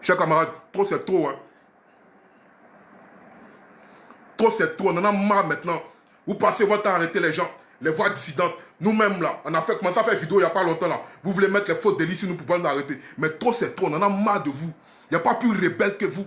Chers camarades, trop c'est trop. Hein. Trop c'est trop. On en a marre maintenant. Vous passez votre temps à arrêter les gens, les voix dissidentes. Nous-mêmes là, on a fait commencer à faire vidéo il n'y a pas longtemps là. Vous voulez mettre les fautes délits sur nous pour pas nous arrêter. Mais trop c'est trop. On en a marre de vous. Il n'y a pas plus rebelle que vous.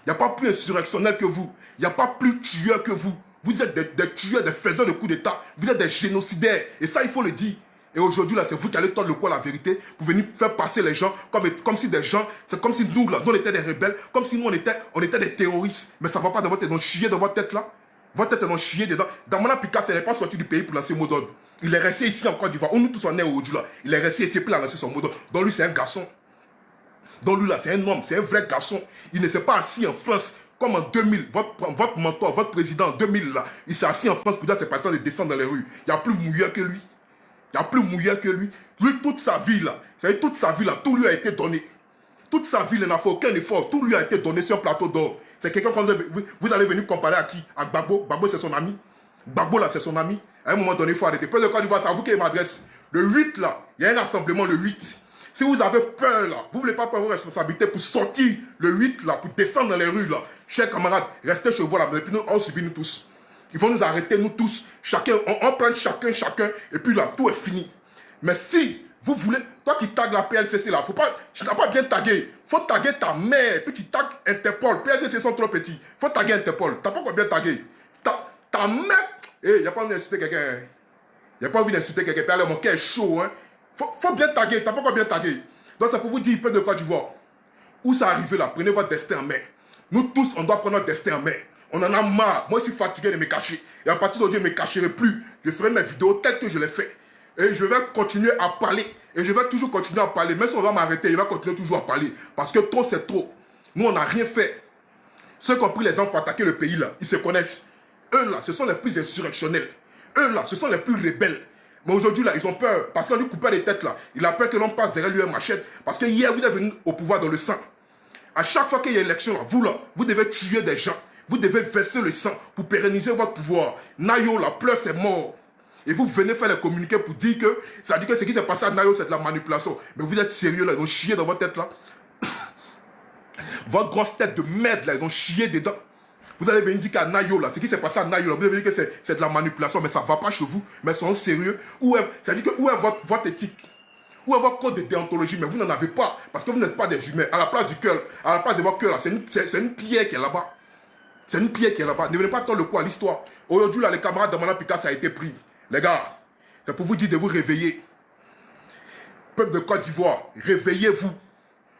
Il n'y a pas plus insurrectionnel que vous. Il n'y a pas plus tueur que vous. Vous êtes des tueurs, des faiseurs de coups d'État. Vous êtes des génocidaires. Et ça, il faut le dire. Et aujourd'hui, là, c'est vous qui allez tordre le cou à la vérité pour venir faire passer les gens comme si des gens, c'est comme si nous, là, nous, on était des rebelles, comme si nous, on était des terroristes. Mais ça ne va pas dans votre tête. Ils ont chié dans votre tête, là. Votre tête, ils ont chié dedans. Damana Picasso n'est pas sorti du pays pour lancer mot d'ordre. Il est resté ici en Côte d'Ivoire. Où nous tous on est aujourd'hui, là. Il est resté ici pour lancer son mot d'ordre. Donc lui, c'est un garçon. Donc lui, là, c'est un homme, c'est un vrai garçon. Il ne s'est pas assis en France. Comme en 2000, votre mentor, votre président en 2000, là, il s'est assis en France pour dire que c'est pas temps de descendre dans les rues. Il n'y a plus mouilleur que lui. Il n'y a plus mouilleur que lui. Lui, toute sa vie, là, toute sa vie, là, tout lui a été donné. Toute sa vie, il n'a fait aucun effort. Tout lui a été donné sur un plateau d'or. C'est quelqu'un qu'on vous allez venir comparer à qui? À Gbagbo. Gbagbo, c'est son ami. Gbagbo, là, c'est son ami. À un moment donné, il faut arrêter. Peu de Côte d'Ivoire, c'est à vous qui m'adresse. Le 8, là, il y a un rassemblement le 8. Si vous avez peur, là, vous ne voulez pas prendre vos responsabilités pour sortir le 8, là, pour descendre dans les rues, là, chers camarades, restez chez vous, là, et puis nous, on subit nous tous. Ils vont nous arrêter, nous tous, chacun, on prend chacun, et puis là, tout est fini. Mais si vous voulez, toi qui tagues la PLCC là, faut pas, tu n'as pas bien tagué. Faut taguer ta mère, puis tu tagues Interpol. PLCC sont trop petits. Faut taguer Interpol. T'as pas encore bien tagué. Ta mère, il n'y a pas envie d'insulter quelqu'un. Il n'y a pas envie d'insulter quelqu'un. Puis alors, mon cœur est chaud. Hein. Faut bien taguer. T'as pas encore bien tagué. Donc c'est pour vous dire, peu de Côte d'Ivoire. Où ça arrive là, prenez votre destin en main. Nous tous, on doit prendre notre destin en main. On en a marre. Moi, je suis fatigué de me cacher. Et à partir d'aujourd'hui, je ne me cacherai plus. Je ferai mes vidéos telles que je les fais. Et je vais continuer à parler. Et je vais toujours continuer à parler. Même si on va m'arrêter, je vais continuer toujours à parler. Parce que trop, c'est trop. Nous, on n'a rien fait. Ceux qui ont pris les armes pour attaquer le pays, là, ils se connaissent. Eux, là, ce sont les plus insurrectionnels. Eux, là, ce sont les plus rebelles. Mais aujourd'hui, là, ils ont peur. Parce qu'on lui coupait les têtes, là. Il a peur que l'on passe derrière lui un machette. Parce que hier, vous êtes venu au pouvoir dans le sang. À chaque fois qu'il y a élection, là, vous devez tuer des gens. Vous devez verser le sang pour pérenniser votre pouvoir. Nayo, la pleure, c'est mort. Et vous venez faire les communiqués pour dire que ça dit que ce qui s'est passé à Nayo, c'est de la manipulation. Mais vous êtes sérieux, là, ils ont chié dans votre tête, là. Votre grosse tête de merde, là, ils ont chié dedans. Vous allez venir dire qu'à Nayo, là, ce qui s'est passé à Nayo, là, vous allez dire que c'est de la manipulation, mais ça ne va pas chez vous. Mais ils sont sérieux. Ça dit que où est votre éthique? Où est votre code de déontologie? Mais vous n'en avez pas, parce que vous n'êtes pas des humains. À la place du cœur, à la place de votre cœur, là, c'est une pierre qui est là-bas. C'est une pierre qui est là-bas. Ne venez pas tordre le cou à l'histoire. Aujourd'hui, là, les camarades de Damana Picasso a été pris. Les gars, c'est pour vous dire de vous réveiller. Peuple de Côte d'Ivoire, réveillez-vous.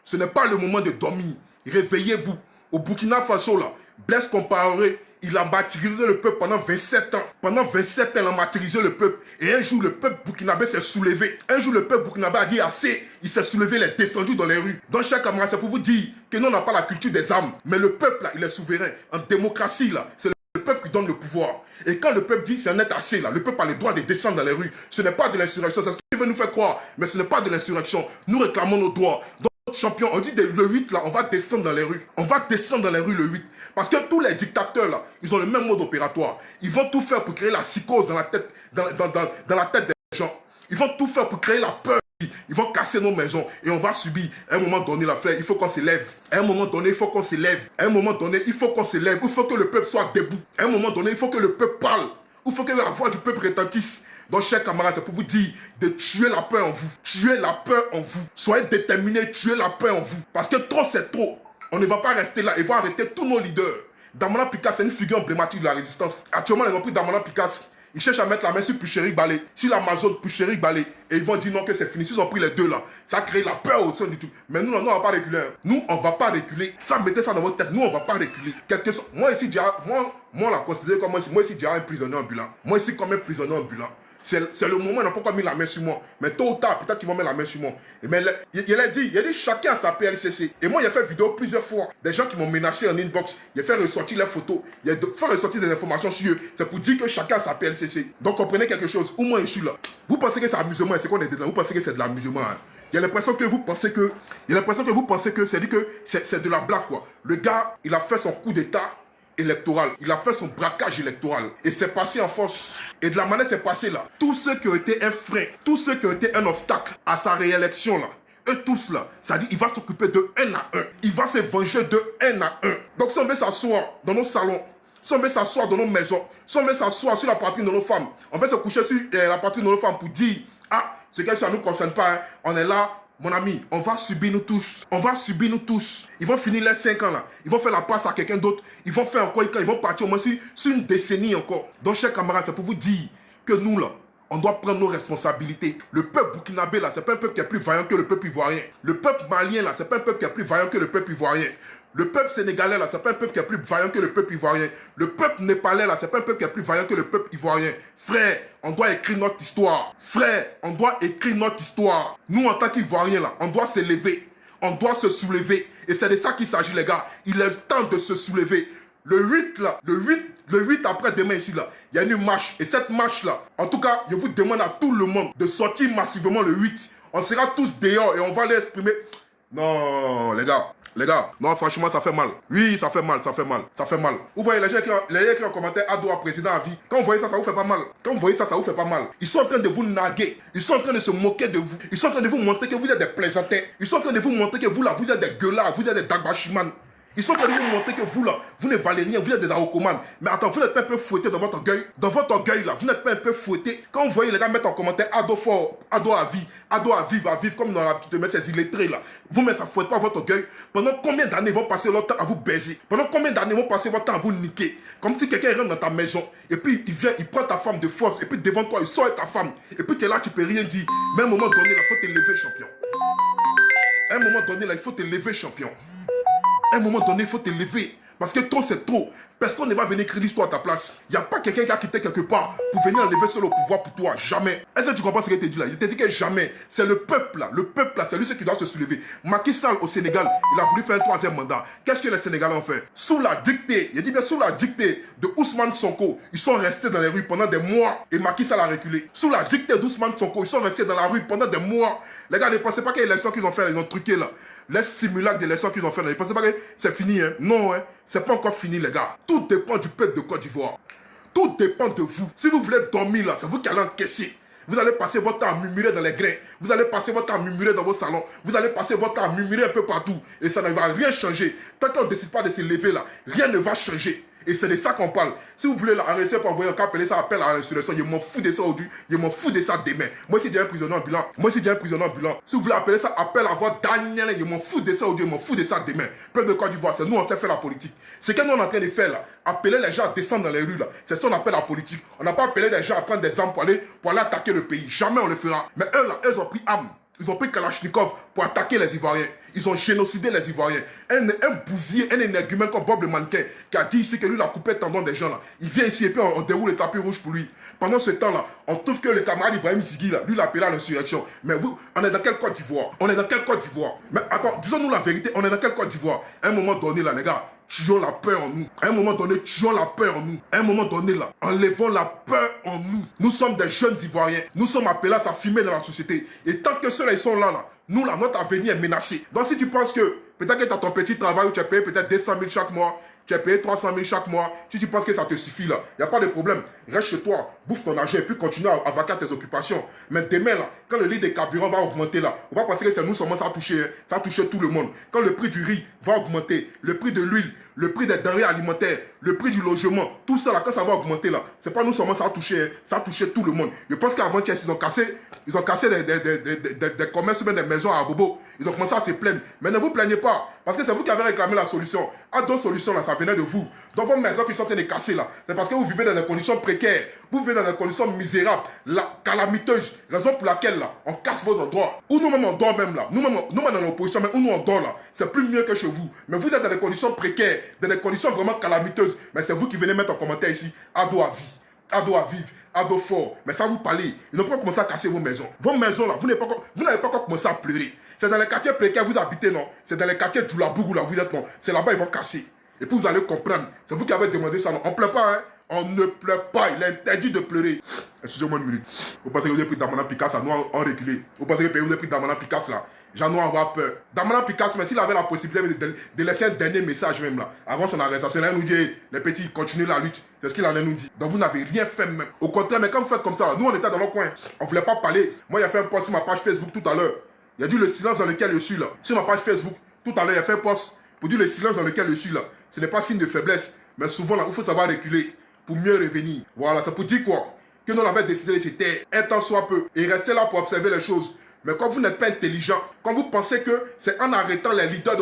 Ce n'est pas le moment de dormir. Réveillez-vous. Au Burkina Faso, là, Blaise Compaoré, il a martyrisé le peuple pendant 27 ans. Pendant 27 ans, il a martyrisé le peuple. Et un jour, le peuple burkinabé s'est soulevé. Un jour, le peuple burkinabé a dit assez. Il s'est soulevé, il est descendu dans les rues. Dans chaque camarade, c'est pour vous dire que nous, on n'a pas la culture des armes. Mais le peuple, là, il est souverain. En démocratie, là, c'est le peuple qui donne le pouvoir. Et quand le peuple dit c'est un être assez, là, le peuple a le droit de descendre dans les rues. Ce n'est pas de l'insurrection. C'est ce qu'il veut nous faire croire. Mais ce n'est pas de l'insurrection. Nous réclamons nos droits. Champion, on dit le 8 là, on va descendre dans les rues. On va descendre dans les rues le 8. Parce que tous les dictateurs là, ils ont le même mode opératoire. Ils vont tout faire pour créer la psychose dans la tête, dans la tête des gens. Ils vont tout faire pour créer la peur. Ils vont casser nos maisons et on va subir. À un moment donné, la frère, il faut qu'on se lève. À un moment donné, il faut qu'on se lève. À un moment donné, il faut qu'on se lève. Il faut que le peuple soit debout. À un moment donné, il faut que le peuple parle. Il faut que la voix du peuple retentisse. Donc, chers camarades, c'est pour vous dire de tuer la peur en vous. Tuer la peur en vous. Soyez déterminés, tuer la peur en vous. Parce que trop, c'est trop. On ne va pas rester là. Ils vont arrêter tous nos leaders. Damana Picasso, c'est une figure emblématique de la résistance. Actuellement, ils ont pris Damana Picasso. Ils cherchent à mettre la main sur Pucheri Balé, sur l'Amazon Pucheri Balé. Et ils vont dire non que c'est fini. S'ils ont pris les deux là, ça a créé la peur au sein du tout. Mais nous, on ne va pas reculer. Nous, on ne va pas reculer. Ça, mettez ça dans votre tête. Nous, on ne va pas reculer. Moi, ici, moi, on l'a considéré comme moi ici, déjà un prisonnier ambulant. Moi, ici, comme un prisonnier ambulant. C'est le moment, ils n'ont pas encore mis la main sur moi. Mais tôt ou tard, peut-être qu'ils vont mettre la main sur moi. Mais il a dit chacun a sa PLCC. Et moi, il a fait vidéo plusieurs fois. Des gens qui m'ont menacé en inbox. Il a fait ressortir leurs photos. Il a fait ressortir des informations sur eux. C'est pour dire que chacun a sa PLCC. Donc, comprenez quelque chose. Où moi, je suis là. Vous pensez que c'est amusement et c'est qu'on est dedans. Vous pensez que c'est de l'amusement. Hein. Il y a l'impression que vous pensez que... c'est de la blague, quoi. Le gars, il a fait son coup d'état électoral. Il a fait son braquage électoral. Et c'est passé en force. Et de la manière c'est passé là, tous ceux qui ont été un frein, tous ceux qui ont été un obstacle à sa réélection là, Eux tous là, ça dit il va s'occuper de un à un. Il va se venger de un à un. Donc si on veut s'asseoir dans nos salons, si on veut s'asseoir dans nos maisons, si on veut s'asseoir sur la poitrine de nos femmes, on veut se coucher sur la poitrine de nos femmes pour dire, ah, ce que ça ne nous concerne pas, hein. On est là, mon ami, on va subir nous tous. On va subir nous tous. Ils vont finir les 5 ans là. Ils vont faire la passe à quelqu'un d'autre. Ils vont faire encore, ils vont partir au moins sur une décennie encore. Donc, chers camarades, c'est pour vous dire que nous là, on doit prendre nos responsabilités. Le peuple burkinabé là, c'est pas un peuple qui est plus vaillant que le peuple ivoirien. Le peuple malien là, c'est pas un peuple qui est plus vaillant que le peuple ivoirien. Le peuple sénégalais là, c'est pas un peuple qui est plus vaillant que le peuple ivoirien. Le peuple népalais là, c'est pas un peuple qui est plus vaillant que le peuple ivoirien. Frère, on doit écrire notre histoire. Frère, on doit écrire notre histoire. Nous, en tant qu'Ivoiriens là, on doit se lever. On doit se soulever. Et c'est de ça qu'il s'agit, les gars. Il est temps de se soulever. Le 8 là, le 8 après-demain ici là, il y a une marche. Et cette marche là, en tout cas, je vous demande à tout le monde de sortir massivement le 8. On sera tous dehors et on va l'exprimer. Non, les gars, non, franchement, ça fait mal. Oui, ça fait mal. Vous voyez les gens qui ont commenté Ado à président à vie. Quand vous voyez ça, ça vous fait pas mal. vous fait pas mal. Ils sont en train de vous narguer. Ils sont en train de se moquer de vous. Ils sont en train de vous montrer que vous êtes des plaisantins. Ils sont en train de vous montrer que vous là, vous êtes des gueulards, vous êtes des dagbashimans. Ils sont en train de vous montrer que vous là, vous ne valez rien, vous êtes des arocomanes. Mais attends, vous n'êtes pas un peu fouetté dans votre orgueil. Dans votre orgueil là, vous n'êtes pas un peu fouetté. Quand vous voyez les gars mettre en commentaire Ado fort, Ado à vie, Ado à vivre, comme dans l'habitude de mettre ces illettrés là. Vous, mais ça ne fouette pas votre orgueil. Pendant combien d'années ils vont passer leur temps à vous baiser? Pendant combien d'années ils vont passer votre temps à vous niquer? Comme si quelqu'un rentre dans ta maison et puis il vient, il prend ta femme de force et puis devant toi il sort ta femme. Et puis tu es là, tu peux rien dire. Mais à un moment donné là, il faut te lever champion. À un moment donné là, il faut te lever champion. À un moment donné, il faut te lever. Parce que trop, c'est trop. Personne ne va venir écrire l'histoire à ta place. Il n'y a pas quelqu'un qui a quitté quelque part pour venir enlever seul au pouvoir pour toi. Jamais. Est-ce que tu comprends ce qu'il te dit là? Il te dit que jamais. C'est le peuple là. Le peuple là, c'est lui qui doit se soulever. Macky Sall au Sénégal, il a voulu faire un 3e mandat. Qu'est-ce que les Sénégalais ont fait? Sous la dictée, il dit bien sous la dictée de Ousmane Sonko, ils sont restés dans les rues pendant des mois et Macky Sall a reculé. Sous la dictée d'Ousmane Sonko, ils sont restés dans la rue pendant des mois. Les gars, ne pensez pas que l'élection qu'ils ont fait, ils ont truqué là. Les simulacres d'élection qu'ils ont fait, ne pensez pas que c'est fini, hein? Non, hein? C'est pas encore fini, les gars. Tout dépend du peuple de Côte d'Ivoire. Tout dépend de vous. Si vous voulez dormir là, c'est vous qui allez encaisser. Vous allez passer votre temps à murmurer dans les grains. Vous allez passer votre temps à murmurer dans vos salons. Vous allez passer votre temps à murmurer un peu partout. Et ça ne va rien changer. Tant qu'on ne décide pas de se lever là, rien ne va changer. Et c'est de ça qu'on parle. Si vous voulez arrêter pour envoyer un cas, appeler ça appel à l'insurrection, je m'en fous de ça aujourd'hui, je m'en fous de ça demain. Moi, si j'ai un prisonnier ambulant, si vous voulez appeler ça appel à voir Daniel, je m'en fous de ça aujourd'hui, je m'en fous de ça demain. Peuple de Côte d'Ivoire, c'est nous, on sait faire la politique. C'est ce que nous, on est en train de faire là. Appeler les gens à descendre dans les rues là. C'est ce qu'on appelle la politique. On n'a pas appelé les gens à prendre des armes pour aller attaquer le pays. Jamais on le fera. Mais eux là, ils ont pris armes. Ils ont pris Kalachnikov pour attaquer les Ivoiriens. Ils ont génocidé les Ivoiriens. Un bousier, un énergumène comme Bob le mannequin qui a dit ici que lui, il a coupé le tendon des gens là. Il vient ici et puis on déroule le tapis rouge pour lui. Pendant ce temps-là, on trouve que le camarade Ibrahim Zigui là, lui, il a appelé à l'insurrection. Mais vous, on est dans quelle Côte d'Ivoire? Mais attends, disons-nous la vérité, on est dans quelle Côte d'Ivoire? À un moment donné là, les gars, tuons la peur en nous. À un moment donné, tuons la peur en nous. À un moment donné, là, enlevons la peur en nous. Nous sommes des jeunes Ivoiriens. Nous sommes appelés à s'affirmer dans la société. Et tant que ceux-là, ils sont là, nous, là, notre avenir est menacé. Donc, si tu penses que peut-être que tu as ton petit travail où tu as payé peut-être 200 000 chaque mois, tu as payé 300 000 chaque mois, si tu penses que ça te suffit, là, il n'y a pas de problème. Reste chez toi, bouffe ton argent et puis continue à vaquer à tes occupations. Mais demain, là, quand le litre de carburant va augmenter, là, on va penser que c'est nous seulement ça a touché, hein. Ça a touché tout le monde. Quand le prix du riz va augmenter, le prix de l'huile, le prix des denrées alimentaires, le prix du logement, tout ça, là, quand ça va augmenter, là, c'est pas nous seulement ça a touché, hein. Ça a touché tout le monde. Je pense qu'avant-hier, ils ont cassé des commerces, même des maisons à Bobo. Ils ont commencé à se plaindre. Mais ne vous plaignez pas, parce que c'est vous qui avez réclamé la solution. À d'autres solutions, là, ça venait de vous. Dans vos maisons qui sont en train de casser, là, c'est parce que vous vivez dans des conditions précaires. Vous vivez dans des conditions misérables, calamiteuses. Raison pour laquelle, là, on casse vos endroits. Ou nous-mêmes, on dort même, là. Nous-mêmes, dans l'opposition, mais où nous, on dort, là. C'est plus mieux que chez vous. Mais vous êtes dans des conditions précaires, dans des conditions vraiment calamiteuses. Mais c'est vous qui venez mettre en commentaire ici, Ado à vie. Ado à vivre, Ado fort. Mais ça vous parlez. Ils n'ont pas commencé à casser vos maisons. Vos maisons là, vous n'avez pas encore commencé à pleurer. C'est dans les quartiers précaires où vous habitez, non? C'est dans les quartiers du Labougou là, vous êtes, non? C'est là-bas ils vont casser. Et puis vous allez comprendre. C'est vous qui avez demandé ça, non? On ne pleure pas, hein? On ne pleure pas. Il est interdit de pleurer. Excusez-moi une minute. Vous pensez que vous avez pris Damana Picasso, là, nous on reculé. Vous pensez que vous avez pris Damana Picasso là? J'en ai avoir peur. Damana Picasso, mais s'il avait la possibilité de laisser un dernier message même là, avant son arrestation, il nous dit, les petits, continuez la lutte. C'est ce qu'il allait nous dire. Donc vous n'avez rien fait même. Au contraire, mais quand vous faites comme ça, là, nous on était dans notre coin. On ne voulait pas parler. Moi, j'ai fait un post sur ma page Facebook tout à l'heure. Il a dit le silence dans lequel je suis là. Sur ma page Facebook, tout à l'heure, il a fait un post pour dire le silence dans lequel je suis là. Ce n'est pas signe de faiblesse, mais souvent là, il faut savoir reculer pour mieux revenir. Voilà, c'est pour dire quoi? Que nous on avait décidé de se taire un temps soit peu et rester là pour observer les choses. Mais quand vous n'êtes pas intelligent, quand vous pensez que c'est en arrêtant les leaders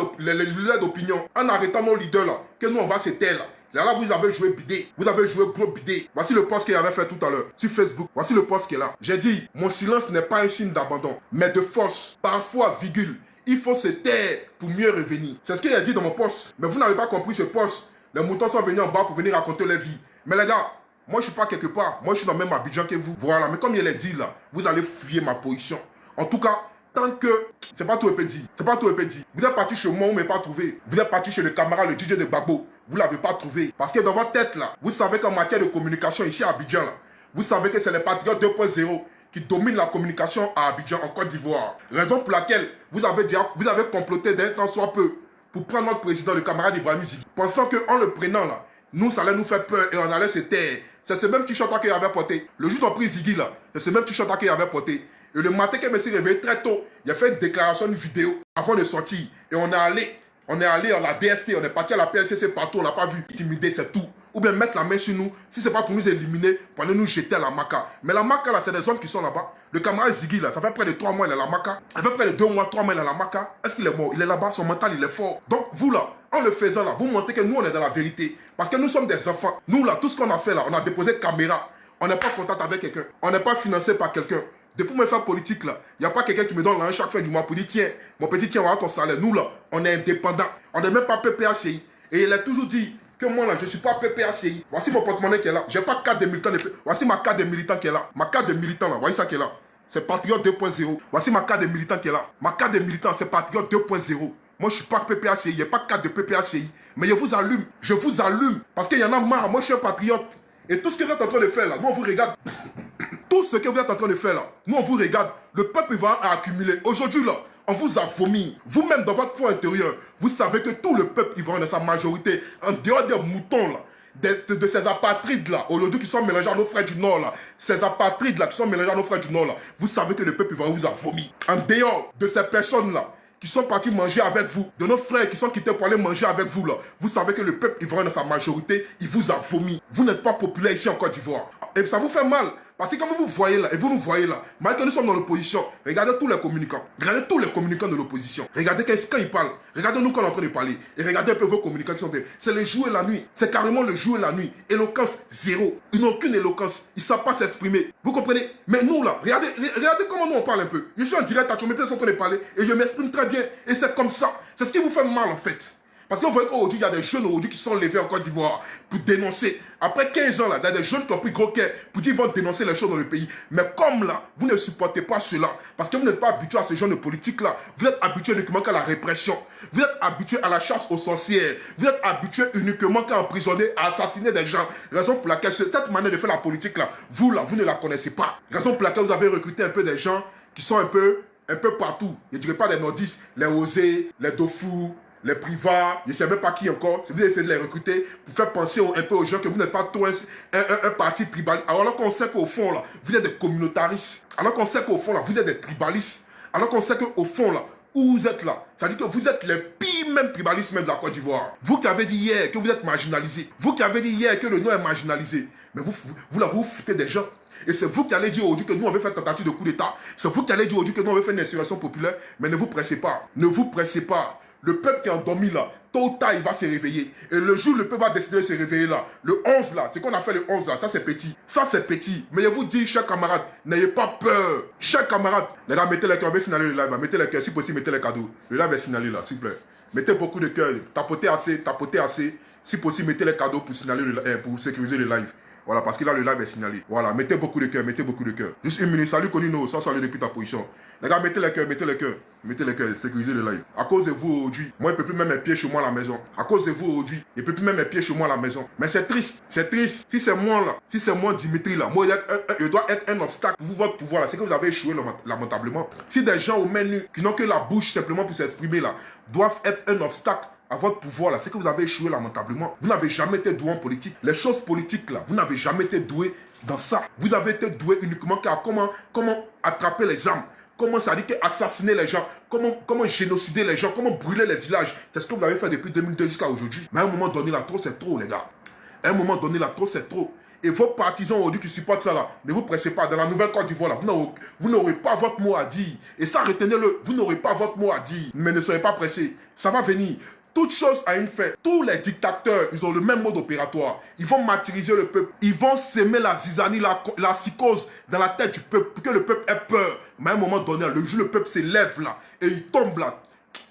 d'opinion, en arrêtant nos leaders là, que nous on va se taire là. Là, vous avez joué bidé. Vous avez joué gros bidé. Voici le post qu'il avait fait tout à l'heure sur Facebook. Voici le post qui est là. J'ai dit, mon silence n'est pas un signe d'abandon, mais de force. Parfois, virgule, il faut se taire pour mieux revenir. C'est ce qu'il a dit dans mon post. Mais vous n'avez pas compris ce post. Les moutons sont venus en bas pour venir raconter leur vie. Mais les gars, moi je suis pas quelque part. Moi je suis dans le même Abidjan que vous. Voilà, mais comme il l'a dit là, vous allez fouiller ma position. En tout cas, tant que... C'est pas tout épais dit. C'est pas tout épais dit. Vous êtes parti chez moi, vous ne m'avez pas trouvé. Vous êtes parti chez le camarade, le DJ de Gbagbo. Vous ne l'avez pas trouvé. Parce que dans votre tête là, vous savez qu'en matière de communication ici à Abidjan là, vous savez que c'est les patriotes 2.0 qui dominent la communication à Abidjan, en Côte d'Ivoire. Raison pour laquelle vous avez comploté d'un temps soit peu pour prendre notre président, le camarade Ibrahim Ziggy. Pensant qu'en le prenant là, nous, ça allait nous faire peur et on allait se taire. C'est ce même t-shirt qu'il avait porté. Le jour d'on pris Ziggy là, c'est ce même t-shirt qu'il avait porté. Et le matin qu'il me suis réveillé très tôt, il a fait une déclaration, une vidéo avant de sortir. Et on est allé à la DST, on est parti à la PLCC partout, on l'a pas vu. Intimider, c'est tout. Ou bien mettre la main sur nous, si c'est pas pour nous éliminer, pour aller nous jeter à la maca. Mais la maca là, c'est des hommes qui sont là-bas. Le camarade Ziggy là, ça fait près de 3 mois, il est à la maca. Ça fait près de 2 mois, 3 mois, il est à la maca. Est-ce qu'il est mort? Il est là-bas, son mental, il est fort. Donc vous là, en le faisant là, vous montrez que nous, on est dans la vérité. Parce que nous sommes des enfants. Nous là, tout ce qu'on a fait là, on a déposé caméra. On n'est pas en contact avec quelqu'un. On n'est pas financé par quelqu'un. Depuis mes faire politique là, il n'y a pas quelqu'un qui me donne l'argent chaque fin du mois pour dire tiens, mon petit tiens, voilà ton salaire. Nous là, on est indépendants. On n'est même pas PPACI. Et il a toujours dit que moi là, je ne suis pas PPACI. Voici mon porte-monnaie qui est là. Je n'ai pas carte de militant. Voici ma carte de militant qui est là. Ma carte de militant là, voyez ça qui est là. C'est Patriote 2.0. Voici ma carte de militant qui est là. Ma carte de militant, c'est Patriote 2.0. Moi, je ne suis pas PPACI. Il n'y a pas de carte de PPACI. Mais je vous allume. Je vous allume. Parce qu'il y en a marre. Moi, je suis un patriote. Et tout ce que vous êtes en train de faire là, nous, on vous regarde. Tout ce que vous êtes en train de faire là, nous on vous regarde, le peuple va accumuler. Aujourd'hui là, on vous a vomi. Vous-même dans votre foi intérieure, vous savez que tout le peuple ivoirien dans sa majorité, en dehors des moutons là, de ces apatrides là, aujourd'hui qui sont mélangés à nos frères du Nord là, ces apatrides là qui sont mélangés à nos frères du Nord là, vous savez que le peuple ivoirien vous a vomi. En dehors de ces personnes là, qui sont partis manger avec vous, de nos frères qui sont quittés pour aller manger avec vous là, vous savez que le peuple ivoirien dans sa majorité, il vous a vomi. Vous n'êtes pas populaire ici en Côte d'Ivoire. Et ça vous fait mal. Parce que comme vous voyez là, et vous nous voyez là, malgré que nous sommes dans l'opposition, regardez tous les communicants. Regardez tous les communicants de l'opposition. Regardez quand ils parlent. Regardez-nous quand on est en train de parler. Et regardez un peu vos communicants qui sont des... C'est le jour et la nuit. C'est carrément le jour et la nuit. Éloquence, zéro. Ils n'ont aucune éloquence. Ils ne savent pas s'exprimer. Vous comprenez? Mais nous là, regardez comment nous on parle un peu. Je suis en direct à Tchomé, en train de parler et je m'exprime très bien. Et c'est comme ça. C'est ce qui vous fait mal en fait. Parce que vous voyez qu'aujourd'hui, il y a des jeunes aujourd'hui qui sont levés en Côte d'Ivoire pour dénoncer. Après 15 ans, là, il y a des jeunes qui ont pris gros cœur pour dire qu'ils vont dénoncer les choses dans le pays. Mais comme là, vous ne supportez pas cela, parce que vous n'êtes pas habitué à ce genre de politique-là, vous êtes habitué uniquement qu'à la répression. Vous êtes habitué à la chasse aux sorcières. Vous êtes habitué uniquement qu'à emprisonner, à assassiner des gens. Raison pour laquelle cette manière de faire la politique-là, vous ne la connaissez pas. Raison pour laquelle vous avez recruté un peu des gens qui sont un peu partout. Je ne dirais pas des nordistes, les Osés, les Dofou, les privats, je ne sais même pas qui encore, si vous essayez de les recruter pour faire penser un peu aux gens que vous n'êtes pas tout un parti tribal. Alors qu'on sait qu'au fond, là, vous êtes des communautaristes. Alors qu'on sait qu'au fond, là, vous êtes des tribalistes. Alors qu'on sait qu'au fond, là, où vous êtes là, c'est-à-dire que vous êtes les pires même tribalistes même de la Côte d'Ivoire. Vous qui avez dit hier que vous êtes marginalisés. Vous qui avez dit hier que le nom est marginalisé. Mais vous foutez des gens. Et c'est vous qui allez dire aujourd'hui que nous on veut faire tentative de coup d'État. C'est vous qui allez dire aujourd'hui que nous on veut faire une insurrection populaire. Mais ne vous pressez pas. Ne vous pressez pas. Le peuple qui est endormi là, tôt ou tard il va se réveiller. Et le jour où le peuple va décider de se réveiller là, le 11 là, c'est qu'on a fait le 11 là, ça c'est petit. Ça c'est petit. Mais je vous dis, chers camarades, n'ayez pas peur. Chers camarades, les gars, mettez les cœurs, on va signaler le live. Mettez les cœurs, si possible, mettez les cadeaux. Le live est signalé là, s'il vous plaît. Mettez beaucoup de cœurs, tapotez assez. Si possible, mettez les cadeaux pour signaler pour sécuriser le live. Voilà, parce que là, le live est signalé. Voilà, mettez beaucoup de cœur, mettez beaucoup de cœur. Juste une minute, salut Conino, ça salut depuis ta position. Les gars, mettez les cœurs, sécurisez le live. À cause de vous aujourd'hui, moi, je ne peux plus mettre mes pieds chez moi à la maison. À cause de vous aujourd'hui, je ne peux plus mettre mes pieds chez moi à la maison. Mais c'est triste, c'est triste. Si c'est moi là, si c'est moi Dimitri là, moi, je dois être un obstacle pour votre pouvoir là. C'est que vous avez échoué lamentablement. Si des gens au menu qui n'ont que la bouche simplement pour s'exprimer là, doivent être un obstacle à votre pouvoir là, c'est que vous avez échoué lamentablement. Vous n'avez jamais été doué en politique. Les choses politiques là, vous n'avez jamais été doué dans ça. Vous avez été doué uniquement car comment attraper les armes, comment ça dit assassiner les gens, comment génocider les gens, comment brûler les villages. C'est ce que vous avez fait depuis 2002 jusqu'à aujourd'hui. Mais à un moment donné, là, trop, c'est trop, les gars. À un moment donné, là, trop, c'est trop. Et vos partisans aujourd'hui qui supportent ça là, ne vous pressez pas. Dans la nouvelle Côte d'Ivoire là, vous n'aurez pas votre mot à dire. Et ça, retenez-le, vous n'aurez pas votre mot à dire. Mais ne soyez pas pressés. Ça va venir. Toute chose a une fin. Tous les dictateurs, ils ont le même mode opératoire. Ils vont martyriser le peuple. Ils vont s'aimer la zizanie, la psychose dans la tête du peuple pour que le peuple ait peur. Mais à un moment donné, le jour où le peuple s'élève là et il tombe là.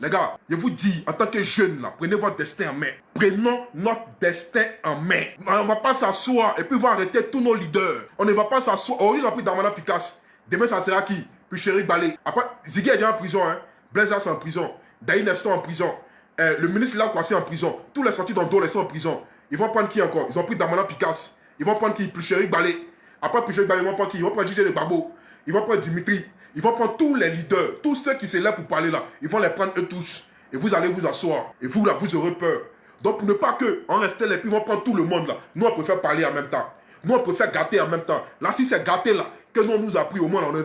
Les gars, je vous dis, en tant que jeunes là, prenez votre destin en main. Prenons notre destin en main. On ne va pas s'asseoir et puis on va arrêter tous nos leaders. On ne va pas s'asseoir. Aujourd'hui, on a pris Damana Picasse. Demain, ça sera qui? Puis Chéri Balé. Après, Ziggy est déjà en prison. Hein? Blaise est en prison. Daï Nestor en prison. Le ministre là Kwasi en prison. Tous les sortis d'Ando sont en prison. Ils vont prendre qui encore? Ils ont pris Damana Picasse. Ils vont prendre qui? Puis Chéri Balé. Après, puis Chéri Balé, ils vont prendre qui? Ils vont prendre DJ de Babo. Ils vont prendre Dimitri. Ils vont prendre tous les leaders, tous ceux qui sont là pour parler là, ils vont les prendre eux tous. Et vous allez vous asseoir. Et vous là, vous aurez peur. Donc ne pas que, on reste là, et puis ils vont prendre tout le monde là. Nous, on préfère parler en même temps. Nous, on préfère gâter en même temps. Là, si c'est gâté là, que nous, on nous a pris, au moins, on a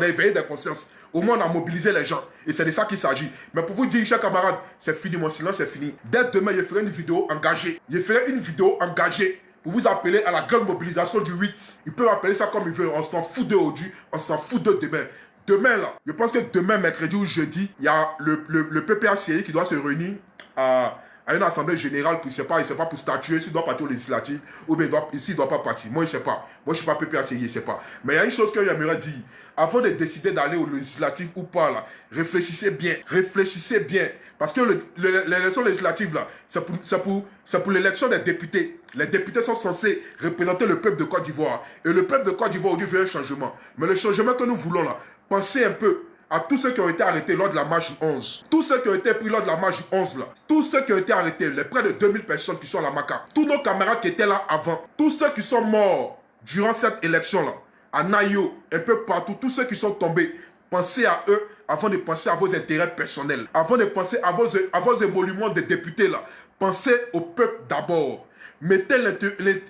éveillé des consciences. Au moins, on a mobilisé les gens. Et c'est de ça qu'il s'agit. Mais pour vous dire, chers camarades, c'est fini, mon silence, c'est fini. Dès demain, je ferai une vidéo engagée. Je ferai une vidéo engagée pour vous appeler à la grande mobilisation du 8. Ils peuvent appeler ça comme ils veulent. On s'en fout d'aujourd'hui, on s'en fout de demain. Demain, là, je pense que demain, mercredi ou jeudi, il y a le PPACI qui doit se réunir à une assemblée générale, puis il ne sait pas pour statuer s'il doit partir au législatif ou bien s'il ne doit pas partir. Moi, je ne sais pas. Moi, je ne suis pas PPACI, je ne sais pas. Mais il y a une chose que j'aimerais dire. Avant de décider d'aller au législatif ou pas, là, réfléchissez bien. Réfléchissez bien. Parce que l'élection législative, là, c'est pour l'élection des députés. Les députés sont censés représenter le peuple de Côte d'Ivoire. Et le peuple de Côte d'Ivoire aujourd'hui veut un changement. Mais le changement que nous voulons, là, pensez un peu à tous ceux qui ont été arrêtés lors de la marche du 11. Tous ceux qui ont été pris lors de la marche du 11 là. Tous ceux qui ont été arrêtés, les près de 2000 personnes qui sont à la Maca. Tous nos camarades qui étaient là avant. Tous ceux qui sont morts durant cette élection là. À Nayo, un peu partout. Tous ceux qui sont tombés. Pensez à eux avant de penser à vos intérêts personnels. Avant de penser à vos émoluments de députés là. Pensez au peuple d'abord. Mettez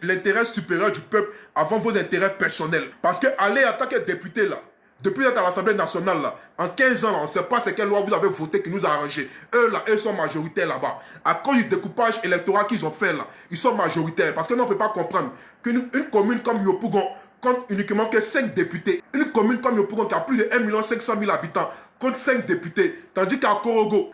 l'intérêt supérieur du peuple avant vos intérêts personnels. Parce que aller en tant que député là, depuis d'être à l'Assemblée nationale, là, en 15 ans, là, on ne sait pas c'est quelle loi vous avez voté qui nous a arrangé. Eux, là, ils sont majoritaires là-bas. À cause du découpage électoral qu'ils ont fait, là, ils sont majoritaires. Parce que nous, on ne peut pas comprendre qu'une commune comme Yopougon compte uniquement que 5 députés. Une commune comme Yopougon qui a plus de 1 500 000 habitants compte 5 députés. Tandis qu'à Korogo,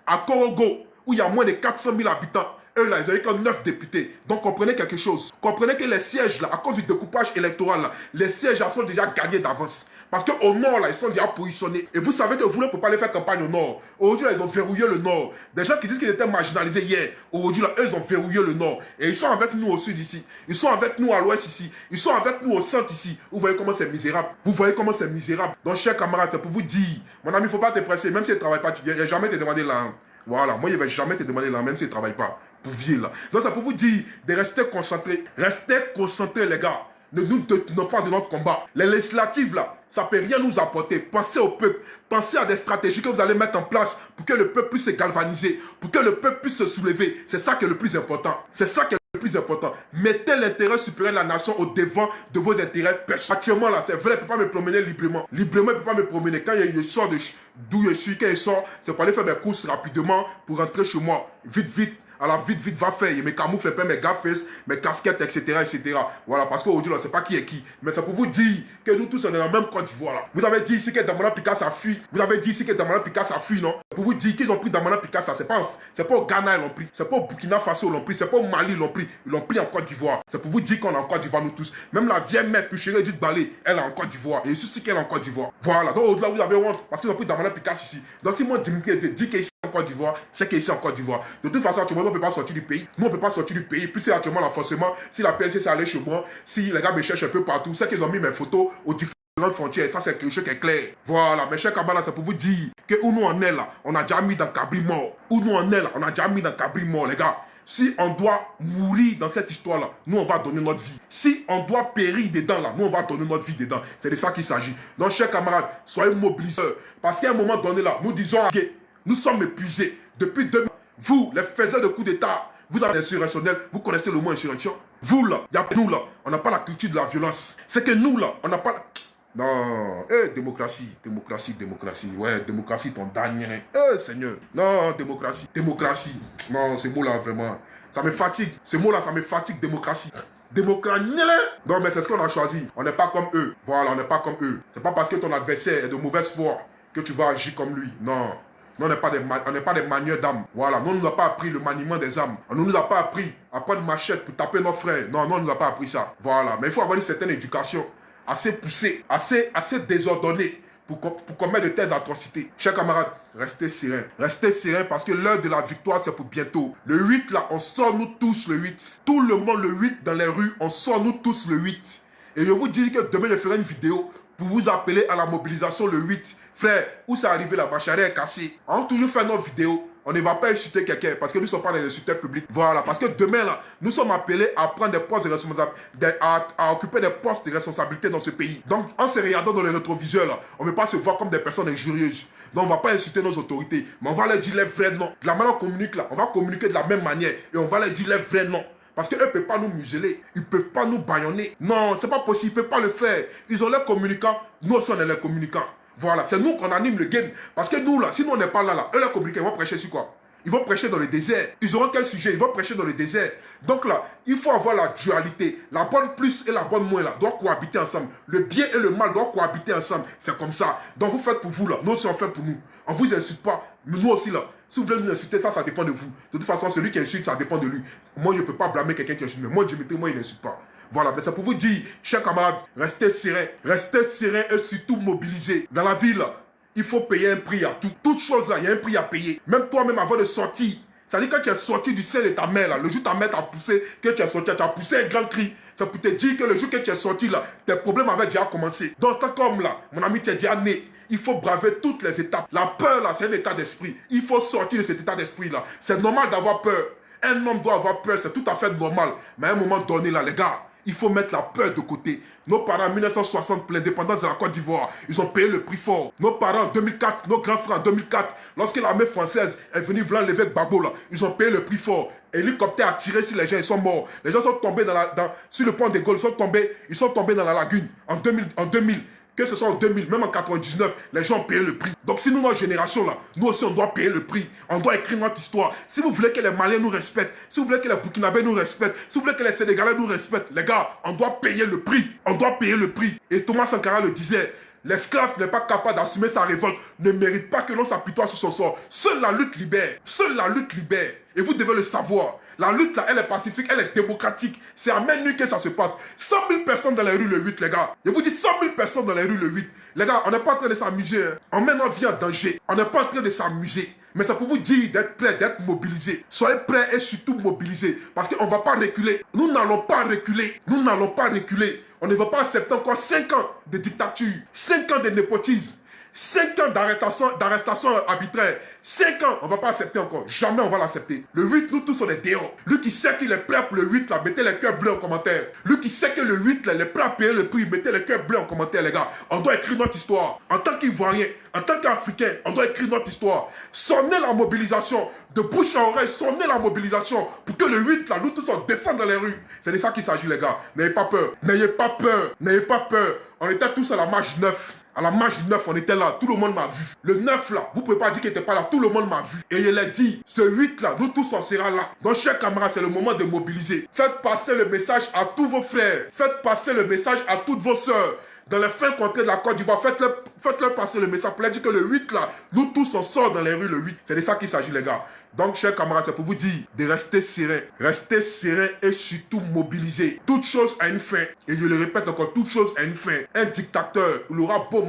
où il y a moins de 400 000 habitants, eux là, ils ont eu que 9 députés. Donc comprenez quelque chose. Comprenez que les sièges là, à cause du découpage électoral là, les sièges là sont déjà gagnés d'avance. Parce qu'au nord, là, ils sont déjà positionnés. Et vous savez que vous ne pouvez pas aller faire campagne au nord. Aujourd'hui, là, ils ont verrouillé le nord. Des gens qui disent qu'ils étaient marginalisés hier. Aujourd'hui, là, eux, ils ont verrouillé le nord. Et ils sont avec nous au sud ici. Ils sont avec nous à l'ouest ici. Ils sont avec nous au centre ici. Vous voyez comment c'est misérable. Vous voyez comment c'est misérable. Donc, chers camarades, c'est pour vous dire, mon ami, il ne faut pas te presser. Même si tu ne travailles pas, il ne va jamais te demander là. Voilà, moi, il ne va jamais te demander là, même si tu ne travailles pas. Pouviez là. Donc, c'est pour vous dire de rester concentrés. Restez concentrés, les gars. Ne nous détenons pas de notre combat. Les législatives, là, ça ne peut rien nous apporter. Pensez au peuple. Pensez à des stratégies que vous allez mettre en place pour que le peuple puisse se galvaniser, pour que le peuple puisse se soulever. C'est ça qui est le plus important. C'est ça qui est le plus important. Mettez l'intérêt supérieur de la nation au devant de vos intérêts personnels. Actuellement, là, c'est vrai, il ne peut pas me promener librement. Librement, il ne peut pas me promener. Quand il sort d'où je suis, quand il sort, c'est pour aller faire mes courses rapidement pour rentrer chez moi. Vite, vite. Alors vite, vite, va faire. Mes camoufles, mes gaffes, mes casquettes, etc., etc. Voilà, parce qu'aujourd'hui, on ne sait pas qui est qui. Mais c'est pour vous dire que nous tous, on est dans la même Côte d'Ivoire, là. Vous avez dit ici que Damana Picasse a fui. Vous avez dit ici que Damana Picasse a fui, non? Pour vous dire qu'ils ont pris Damana Picasse, c'est pas au Ghana, ils l'ont pris. C'est pas au Burkina Faso, ils l'ont pris. C'est pas au Mali, ils l'ont pris. Ils l'ont pris en Côte d'Ivoire. C'est pour vous dire qu'on est en Côte d'Ivoire, nous tous. Même la vieille mère, puis chérie Edith Balé, elle est en Côte d'Ivoire. Et je suis sûr qu'elle est en Côte d'Ivoire. Voilà. Donc au-delà, vous avez honte. Parce qu'ils ont pris Damana Picasse ici. Donc si moi, Dimitri dit qu'ici en Côte d'Ivoire, c'est qu'ici en Côte d'Ivoire. De toute façon, actuellement, on ne peut pas sortir du pays. Nous, on ne peut pas sortir du pays. Plus c'est actuellement, là, forcément, si la PLC s'est allée chez moi, si les gars me cherchent un peu partout, c'est qu'ils ont mis mes photos aux différentes frontières. Ça, c'est quelque chose qui est clair. Voilà, mes chers camarades, c'est pour vous dire que où nous on est là, on a déjà mis dans Cabri mort. Où nous on est là, on a déjà mis dans Cabri mort, les gars. Si on doit mourir dans cette histoire-là, nous, on va donner notre vie. Si on doit périr dedans, là, nous, on va donner notre vie dedans. C'est de ça qu'il s'agit. Donc, chers camarades, soyez mobiliseurs. Parce qu'à un moment donné, là, nous disons, nous sommes épuisés. Depuis 2000, vous, les faiseurs de coups d'État, vous avez insurrectionnel, vous connaissez le mot insurrection. Vous, là, il y a nous, là, on n'a pas la culture de la violence. C'est que nous, là, on n'a pas... Non, démocratie, démocratie, démocratie. Ouais, démocratie, ton dernier. Seigneur. Non, démocratie, démocratie. Non, ces mots-là, vraiment, ça me fatigue. Ces mots-là, ça me fatigue, démocratie. Démocratie. Non, mais c'est ce qu'on a choisi. On n'est pas comme eux. Voilà, on n'est pas comme eux. C'est pas parce que ton adversaire est de mauvaise foi que tu vas agir comme lui. Non. Nous, on n'est pas des manieurs d'âmes. Voilà, nous, on ne nous a pas appris le maniement des âmes. On ne nous a pas appris à prendre une machette pour taper nos frères. Non, non, on ne nous a pas appris ça. Voilà, mais il faut avoir une certaine éducation assez poussée, assez désordonnée pour commettre de telles atrocités. Chers camarades, restez sereins. Restez sereins parce que l'heure de la victoire, c'est pour bientôt. Le 8, là, on sort nous tous le 8. Tout le monde le 8 dans les rues, on sort nous tous le 8. Et je vous dis que demain, je ferai une vidéo pour vous appeler à la mobilisation le 8. Frère, où c'est arrivé la Bacharia est cassée. On a toujours fait nos vidéos. On ne va pas insulter quelqu'un parce que nous ne sommes pas des insulteurs publics. Voilà, parce que demain, là, nous sommes appelés à prendre des postes de responsabilité, à occuper des postes de responsabilité dans ce pays. Donc, en se regardant dans les rétroviseurs, là, on ne veut pas se voir comme des personnes injurieuses. Donc, on ne va pas insulter nos autorités, mais on va leur dire les vrais noms. De la manière qu'on communique, là, on va communiquer de la même manière et on va leur dire les vrais noms. Parce qu'eux ne peuvent pas nous museler, ils ne peuvent pas nous bâillonner. Non, c'est pas possible, ils ne peuvent pas le faire. Ils ont leurs communicants, nous aussi on est les communicants. Voilà, c'est nous qu'on anime le game. Parce que nous là, si nous on n'est pas là, eux les communicants, ils vont prêcher sur quoi? Ils vont prêcher dans le désert. Ils auront quel sujet? Ils vont prêcher dans le désert. Donc là, il faut avoir la dualité. La bonne plus et la bonne moins là doivent cohabiter ensemble. Le bien et le mal doivent cohabiter ensemble. C'est comme ça. Donc vous faites pour vous là. Nous aussi on fait pour nous. On ne vous insulte pas. Mais nous aussi là. Si vous voulez nous insulter, ça dépend de vous. De toute façon, celui qui insulte, ça dépend de lui. Moi, je ne peux pas blâmer quelqu'un qui insulte. Mais moi, Dimitri, moi, il n'insulte pas. Voilà, mais c'est pour vous dire, chers camarades, restez sereins et surtout mobilisés. Dans la ville, il faut payer un prix à tout. Toute chose là, il y a un prix à payer. Même toi-même avant de sortir. C'est-à-dire quand tu es sorti du sein de ta mère là, le jour où ta mère t'a poussé, que tu es sorti, tu as poussé un grand cri. C'est pour te dire que le jour que tu es sorti là, tes problèmes avaient déjà commencé. Donc tant comme là, mon ami, tu es déjà né. Il faut braver toutes les étapes. La peur là, c'est un état d'esprit. Il faut sortir de cet état d'esprit là. C'est normal d'avoir peur. Un homme doit avoir peur, c'est tout à fait normal. Mais à un moment donné là, les gars, il faut mettre la peur de côté. Nos parents en 1960, pour l'indépendance de la Côte d'Ivoire, ils ont payé le prix fort. Nos parents en 2004, nos grands frères en 2004, lorsque l'armée française est venue vouloir lever Gbagbo là, ils ont payé le prix fort. Hélicoptère a tiré sur les gens, ils sont morts. Les gens sont tombés sur le pont de Gaulle, ils sont tombés dans la lagune en 2000. Que ce soit en 2000, même en 99, les gens ont payé le prix. Donc si nous, notre génération là, nous aussi on doit payer le prix. On doit écrire notre histoire. Si vous voulez que les Maliens nous respectent, si vous voulez que les Burkinabés nous respectent, si vous voulez que les Sénégalais nous respectent, les gars, on doit payer le prix. On doit payer le prix. Et Thomas Sankara le disait, l'esclave qui n'est pas capable d'assumer sa révolte ne mérite pas que l'on s'apitoie sur son sort. Seule la lutte libère. Seule la lutte libère. Et vous devez le savoir. La lutte là, elle est pacifique, elle est démocratique. C'est à main nue que ça se passe. 100 000 personnes dans les rues le 8, les gars. Je vous dis 100 000 personnes dans les rues le 8. Les gars, on n'est pas en train de s'amuser. Hein. On met notre vie en danger. On n'est pas en train de s'amuser. Mais c'est pour vous dire d'être prêts, d'être mobilisés. Soyez prêts et surtout mobilisés. Parce qu'on ne va pas reculer. Nous n'allons pas reculer. Nous n'allons pas reculer. On ne va pas accepter encore 5 ans de dictature, 5 ans de népotisme, 5 ans d'arrestation arbitraire. 5 ans, on ne va pas accepter encore. Jamais on va l'accepter. Le 8, nous tous on est dehors. Lui qui sait qu'il est prêt pour le 8, là, mettez les cœurs bleus en commentaire. Lui qui sait que le 8, là, il est prêt à payer le prix, mettez les cœurs bleus en commentaire, les gars. On doit écrire notre histoire. En tant qu'Ivoirien, en tant qu'Africain, on doit écrire notre histoire. Sonnez la mobilisation. De bouche à oreille, sonnez la mobilisation. Pour que le 8, là, nous tous on descend dans les rues. C'est de ça qu'il s'agit, les gars. N'ayez pas peur. N'ayez pas peur. N'ayez pas peur. On était tous à la marche 9. À la marche du 9, on était là, tout le monde m'a vu. Le 9 là, vous ne pouvez pas dire qu'il n'était pas là, tout le monde m'a vu. Et je l'ai dit, ce 8 là, nous tous on sera là. Donc chers camarades, c'est le moment de mobiliser. Faites passer le message à tous vos frères. Faites passer le message à toutes vos sœurs. Dans les fins contrées de la Côte d'Ivoire, faites-leur passer le message pour leur dire que le 8 là, nous tous on sort dans les rues le 8. C'est de ça qu'il s'agit les gars. Donc, chers camarades, c'est pour vous dire de rester serein. Restez serein et surtout mobilisé. Toute chose a une fin. Et je le répète encore, toute chose a une fin. Un dictateur, il aura beau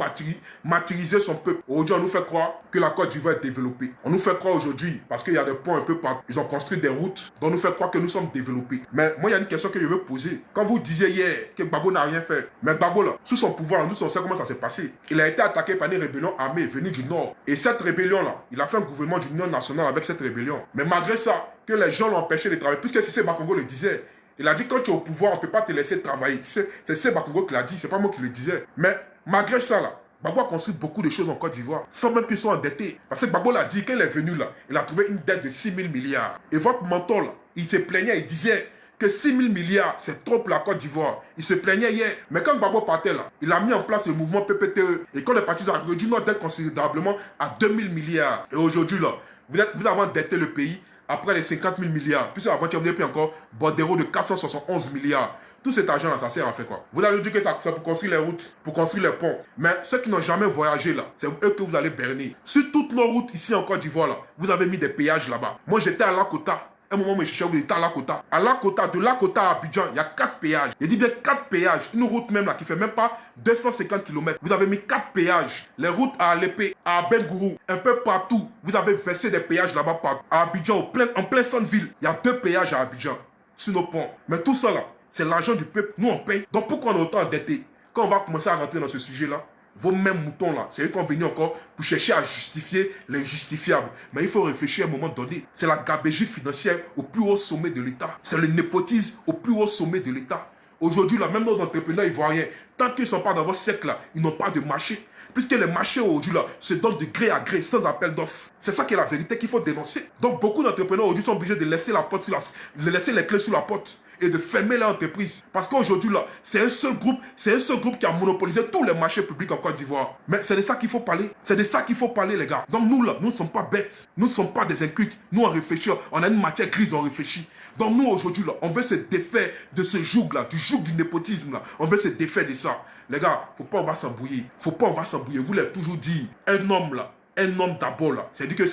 martyriser son peuple. Aujourd'hui, on nous fait croire que la Côte d'Ivoire est développée. On nous fait croire aujourd'hui, parce qu'il y a des ponts un peu partout. Ils ont construit des routes. Donc, on nous fait croire que nous sommes développés. Mais moi, il y a une question que je veux poser. Quand vous disiez hier que Gbagbo n'a rien fait, mais Gbagbo, là, sous son pouvoir, nous, on sait comment ça s'est passé. Il a été attaqué par une rébellion armée venue du Nord. Et cette rébellion-là, il a fait un gouvernement d'union nationale avec cette rébellion. Mais malgré ça, que les gens l'ont empêché de travailler, puisque Cissé Bakongo le disait, il a dit quand tu es au pouvoir, on ne peut pas te laisser travailler. C'est Cissé Bakongo qui l'a dit, c'est pas moi qui le disais. Mais malgré ça, là, Gbagbo a construit beaucoup de choses en Côte d'Ivoire, sans même qu'ils soient endettés. Parce que Gbagbo l'a dit, quand il est venu là, il a trouvé une dette de 6 000 milliards. Et votre mentor là, il se plaignait, il disait que 6 000 milliards, c'est trop pour la Côte d'Ivoire. Il se plaignait hier. Mais quand Gbagbo partait là, il a mis en place le mouvement PPTE. Et quand les partis ont réduit notre dette considérablement à 2 000 milliards. Et aujourd'hui là, vous avez endetté le pays après les 50 000 milliards. Puis avant, vous avez pris encore Bordero de 471 milliards. Tout cet argent-là, ça sert à faire quoi? Vous allez dire que ça pour construire les routes, pour construire les ponts. Mais ceux qui n'ont jamais voyagé là, c'est eux que vous allez berner. Sur toutes nos routes ici en Côte d'Ivoire là, vous avez mis des péages là-bas. Moi j'étais à Lakota. Un moment, je cherchais, vous étiez à Lakota. À Lakota, de Lakota à Abidjan, il y a 4 péages. Il dit bien 4 péages. Une route même là qui fait même pas 250 km. Vous avez mis 4 péages. Les routes à Alépé, à Bengourou, un peu partout. Vous avez versé des péages là-bas partout. À Abidjan, en plein centre-ville, il y a 2 péages à Abidjan. Sur nos ponts. Mais tout ça là, c'est l'argent du peuple. Nous on paye. Donc pourquoi on est autant endetté? Quand on va commencer à rentrer dans ce sujet-là, vos mêmes moutons là, c'est eux qui ont venu encore pour chercher à justifier l'injustifiable. Mais il faut réfléchir à un moment donné. C'est la gabégie financière au plus haut sommet de l'État. C'est le népotisme au plus haut sommet de l'État. Aujourd'hui là, même nos entrepreneurs ivoiriens, tant qu'ils ne sont pas dans votre siècle là, ils n'ont pas de marché. Puisque les marchés aujourd'hui là se donnent de gré à gré, sans appel d'offres. C'est ça qui est la vérité qu'il faut dénoncer. Donc beaucoup d'entrepreneurs aujourd'hui sont obligés de laisser la porte de laisser les clés sous la porte et de fermer leur entreprise. Parce qu'aujourd'hui là, c'est un seul groupe qui a monopolisé tous les marchés publics en Côte d'Ivoire. Mais c'est de ça qu'il faut parler. C'est de ça qu'il faut parler les gars. Donc nous là, nous ne sommes pas bêtes. Nous ne sommes pas des incultes. Nous on réfléchit. On a une matière grise, on réfléchit. Donc nous aujourd'hui là, on veut se défaire de ce joug là, du joug du népotisme là. On veut se défaire de ça. Les gars, faut pas on va s'embrouiller. Faut pas on va s'embrouiller. Vous l'avez toujours dit. Un homme là, un homme d'abord là. C'est-à-dire que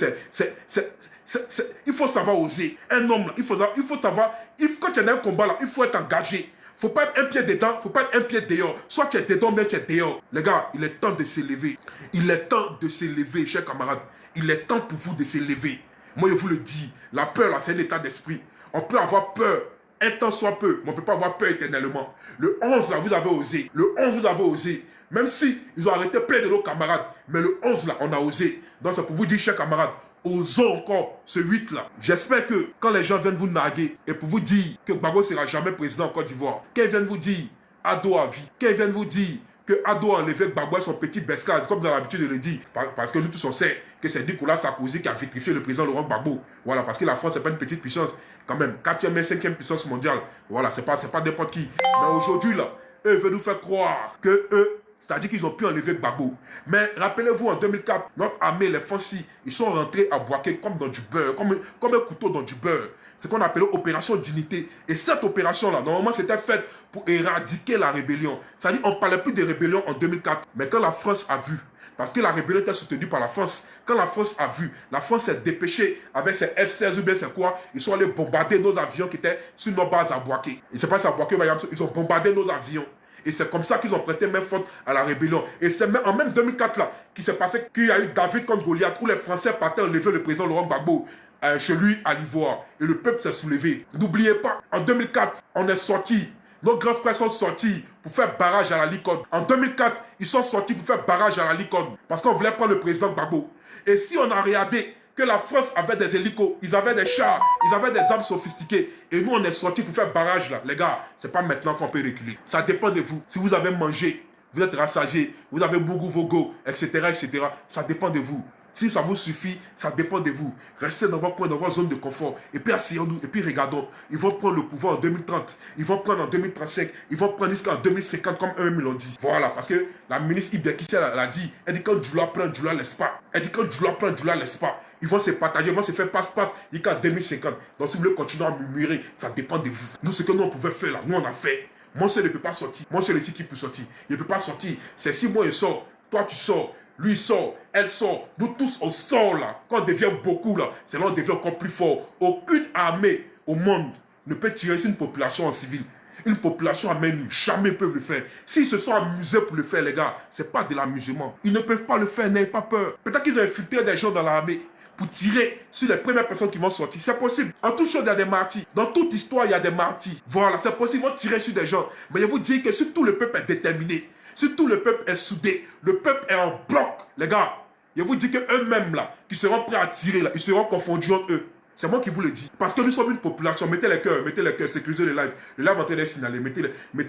il faut savoir oser. Un homme là, il faut savoir, quand tu es dans un combat là, il faut être engagé. Faut pas être un pied dedans, faut pas être un pied dehors. Soit tu es dedans, bien tu es dehors. Les gars, il est temps de s'élever. Il est temps de s'élever, chers camarades. Il est temps pour vous de s'élever. Moi, je vous le dis, la peur là, c'est un état d'esprit. On peut avoir peur un temps soit peu, mais on ne peut pas avoir peur éternellement. Le 11 là, vous avez osé. Le 11, vous avez osé. Même si ils ont arrêté plein de nos camarades. Mais le 11 là, on a osé. Donc c'est pour vous dire, chers camarades, osons encore ce 8 là. J'espère que quand les gens viennent vous narguer et pour vous dire que Gbagbo ne sera jamais président en Côte d'Ivoire, qu'ils viennent vous dire Ado à vie, qu'ils viennent vous dire que Ado a enlevé Gbagbo et son petit bescade, comme dans l'habitude de le dire. Parce que nous tous on sait que c'est Nicolas Sarkozy qui a vitrifié le président Laurent Gbagbo. Voilà, parce que la France, c'est pas une petite puissance. Quand même, 4e et 5e puissance mondiale. Voilà, c'est pas n'importe qui. Mais aujourd'hui, là, eux veulent nous faire croire que eux, c'est-à-dire qu'ils ont pu enlever Gbagbo. Mais rappelez-vous, en 2004, notre armée, les Fancy, ils sont rentrés à Boaké comme dans du beurre, comme un couteau dans du beurre. C'est ce qu'on appelait Opération Dignité. Et cette opération-là, normalement, c'était faite pour éradiquer la rébellion. C'est-à-dire, on ne parlait plus de rébellion en 2004. Mais quand la France a vu, parce que la rébellion était soutenue par la France, quand la France a vu, la France s'est dépêchée avec ses F-16 ou bien c'est quoi, ils sont allés bombarder nos avions qui étaient sur nos bases à Boaké. Et c'est pas à Boaké, ils ont bombardé nos avions. Et c'est comme ça qu'ils ont prêté main forte à la rébellion. Et c'est en même 2004 là, qu'il s'est passé qu'il y a eu David contre Goliath, où les Français partaient enlever le président Laurent Gbagbo chez lui à l'Ivoire. Et le peuple s'est soulevé. N'oubliez pas, en 2004, on est sortis. Nos grands frères sont sortis pour faire barrage à la licorne. En 2004, ils sont sortis pour faire barrage à la licorne. Parce qu'on voulait prendre le président Gbagbo. Et si on a regardé que la France avait des hélicos, ils avaient des chars, ils avaient des armes sophistiquées. Et nous, on est sortis pour faire barrage là. Les gars, c'est pas maintenant qu'on peut reculer. Ça dépend de vous. Si vous avez mangé, vous êtes rassasié, vous avez beaucoup vogo, etc., etc., ça dépend de vous. Si ça vous suffit, ça dépend de vous. Restez dans votre coin, dans votre zone de confort. Et puis asseyons-nous, et puis regardons. Ils vont prendre le pouvoir en 2030. Ils vont prendre en 2035. Ils vont prendre jusqu'en 2050, comme eux-mêmes l'ont dit. Voilà, parce que la ministre Ibekissé l'a dit. Elle dit quand Djoula prend, Djoula laisse pas. Elle dit quand Djoula prend, Djoula laisse pas. Ils vont se partager, ils vont se faire passe-passe jusqu'en 2050. Donc si vous voulez continuer à murmurer, ça dépend de vous. Nous, ce que nous, on pouvait faire là, nous, on a fait. Mon seul ne peut pas sortir. Mon seul ici qui peut sortir. Il ne peut pas sortir. C'est si moi, je sors, toi, tu sors. Lui sort, elle sort, nous tous on sort là. Quand on devient beaucoup là, c'est là on devient encore plus fort. Aucune armée au monde ne peut tirer sur une population en civil. Une population armée, jamais ils peuvent le faire. S'ils se sont amusés pour le faire, les gars, c'est pas de l'amusement. Ils ne peuvent pas le faire, n'ayez pas peur. Peut-être qu'ils ont infiltré des gens dans l'armée pour tirer sur les premières personnes qui vont sortir. C'est possible. En toute chose, il y a des martyrs. Dans toute histoire, il y a des martyrs. Voilà, c'est possible, ils vont tirer sur des gens. Mais je vous dis que si tout le peuple est déterminé, si tout le peuple est soudé, le peuple est en bloc, les gars, je vous dis qu'eux-mêmes là, qui seront prêts à tirer là, ils seront confondus entre eux. C'est moi qui vous le dis. Parce que nous sommes une population. Mettez les cœurs, sécurisez le live. Le live en train d'être signalé. Mettez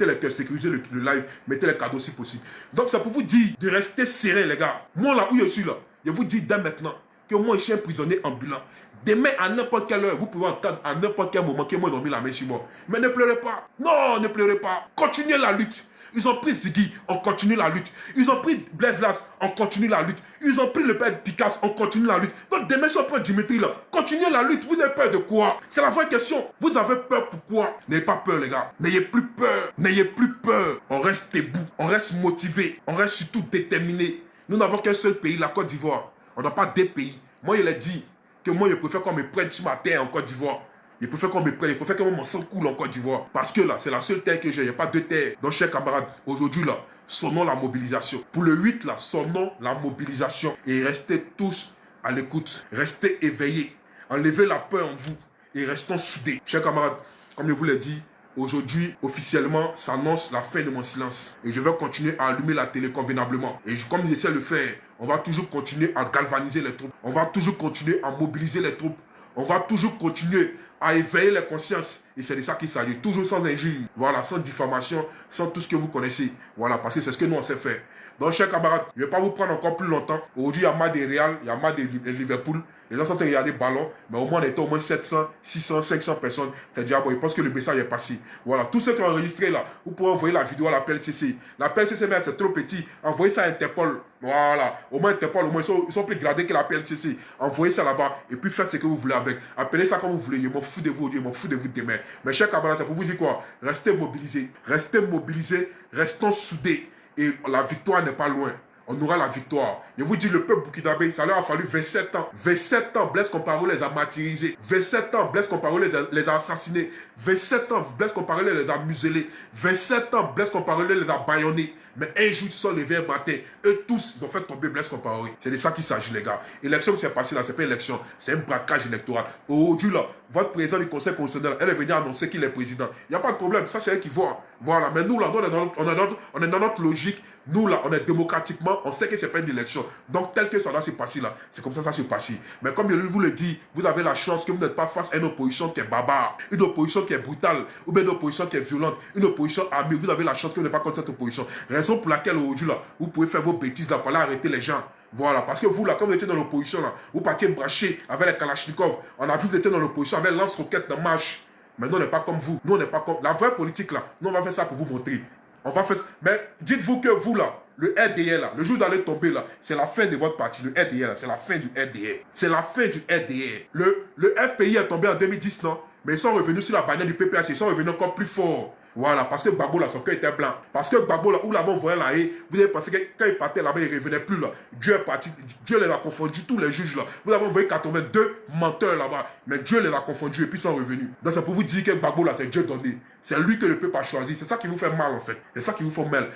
les cœurs, sécurisez le live. Mettez les cadeaux si possible. Donc c'est pour vous dire de rester serré, les gars. Moi là où je suis là, je vous dis dès maintenant que moi je suis un prisonnier ambulant. Demain, à n'importe quelle heure, vous pouvez entendre à n'importe quel moment que moi, ils ont mis la main sur moi. Mais ne pleurez pas. Non, ne pleurez pas. Continuez la lutte. Ils ont pris Ziggy, on continue la lutte. Ils ont pris Blaise Las, on continue la lutte. Ils ont pris le père Picasso, on continue la lutte. Donc demain, si on prend Dimitri là, continuez la lutte. Vous avez peur de quoi? C'est la vraie question. Vous avez peur pourquoi? N'ayez pas peur, les gars. N'ayez plus peur. N'ayez plus peur. On reste debout. On reste motivé. On reste surtout déterminé. Nous n'avons qu'un seul pays, la Côte d'Ivoire. On n'a pas deux pays. Moi, il a dit que moi, je préfère qu'on me prenne sur ma terre en Côte d'Ivoire. Il préfère qu'on me prenne, il préfère que mon sang coule en Côte d'Ivoire. Parce que là, c'est la seule terre que j'ai. Il n'y a pas deux terres. Donc, chers camarades, aujourd'hui, là, sonnons la mobilisation. Pour le 8, là, sonnons la mobilisation. Et restez tous à l'écoute. Restez éveillés. Enlevez la peur en vous. Et restons soudés. Chers camarades, comme je vous l'ai dit, aujourd'hui, officiellement, s'annonce la fin de mon silence. Et je vais continuer à allumer la télé convenablement. Et comme j'essaie de le faire, on va toujours continuer à galvaniser les troupes. On va toujours continuer à mobiliser les troupes. On va toujours continuer à éveiller les consciences. Et c'est de ça qu'il s'agit. Toujours sans injure. Voilà, sans diffamation, sans tout ce que vous connaissez. Voilà, parce que c'est ce que nous on sait faire. Donc, chers camarades, je ne vais pas vous prendre encore plus longtemps. Aujourd'hui, il y a marre des Real, il y a marre de Liverpool. Les gens sont en train de regarder ballon, mais au moins, on était au moins 700, 600, 500 personnes. C'est-à-dire, bon, ils pensent que le message est passé. Voilà, tous ceux qui ont enregistré là, vous pouvez envoyer la vidéo à la PLCC. La PLCC, c'est trop petit. Envoyez ça à Interpol. Voilà, au moins Interpol, au moins, ils sont plus gradés que la PLCC. Envoyez ça là-bas et puis faites ce que vous voulez avec. Appelez ça comme vous voulez. Je m'en fous de vous, je m'en fous de vous demain. Mais chers camarades, c'est pour vous dire quoi? Restez mobilisés. Restez mobilisés. Restons soudés. Et la victoire n'est pas loin. On aura la victoire. Je vous dis, le peuple burkinabé, ça leur a fallu 27 ans. 27 ans, Blaise Compaoré les a martyrisés. 27 ans, Blaise Compaoré les a assassinés. 27 ans, Blaise Compaoré les a muselés. 27 ans, Blaise Compaoré les a bâillonnés. Mais un jour, ils se sont levés un matin. Eux tous, ils ont fait tomber Blaise Compaoré. C'est de ça qu'il s'agit, les gars. L'élection qui s'est passée là, c'est pas une élection. C'est un braquage électoral. Aujourd'hui, là, votre président du Conseil constitutionnel, elle est venue annoncer qu'il est président. Il n'y a pas de problème. Ça, c'est elle qui voit. Voilà. Mais nous, là, on est dans notre logique. Nous, là, on est démocratiquement. On sait que c'est pas une élection. Donc, tel que ça doit se passer, là, c'est comme ça se passe. Mais comme je vous le dis, vous avez la chance que vous n'êtes pas face à une opposition qui est barbare, une opposition qui est brutale, ou bien une opposition qui est violente, une opposition armée. Vous avez la chance que vous n'êtes pas contre cette opposition. Raison pour laquelle aujourd'hui, là, vous pouvez faire vos bêtises, là, pour aller arrêter les gens. Voilà, parce que vous, là, comme vous étiez dans l'opposition, là, vous partiez bracher avec les Kalachnikov. On a vu que vous étiez dans l'opposition avec lance-roquettes de marche. Mais nous, on n'est pas comme vous. Nous, on n'est pas comme... La vraie politique, là, nous, on va faire ça pour vous montrer. On va faire... Mais dites-vous que vous, là, le RDR, là, le jour où vous allez tomber, là, c'est la fin de votre parti. Le RDR, là, c'est la fin du RDR. C'est la fin du RDR. Le FPI est tombé en 2010, non? Mais ils sont revenus sur la bannière du PPS. Ils sont revenus encore plus fort. Voilà, parce que Gbagbo, là, son cœur était blanc. Parce que Gbagbo, là, où là-bas, on voyait la haie, vous avez pensé que quand il partait là-bas, il ne revenait plus, là. Dieu est parti, Dieu les a confondus, tous les juges, là. Vous avez envoyé 82 menteurs là-bas, mais Dieu les a confondus et puis ils sont revenus. Donc c'est pour vous dire que Gbagbo, là, c'est Dieu donné. C'est lui que le peuple a choisi. C'est ça qui vous fait mal, en fait. C'est ça qui vous fait mal.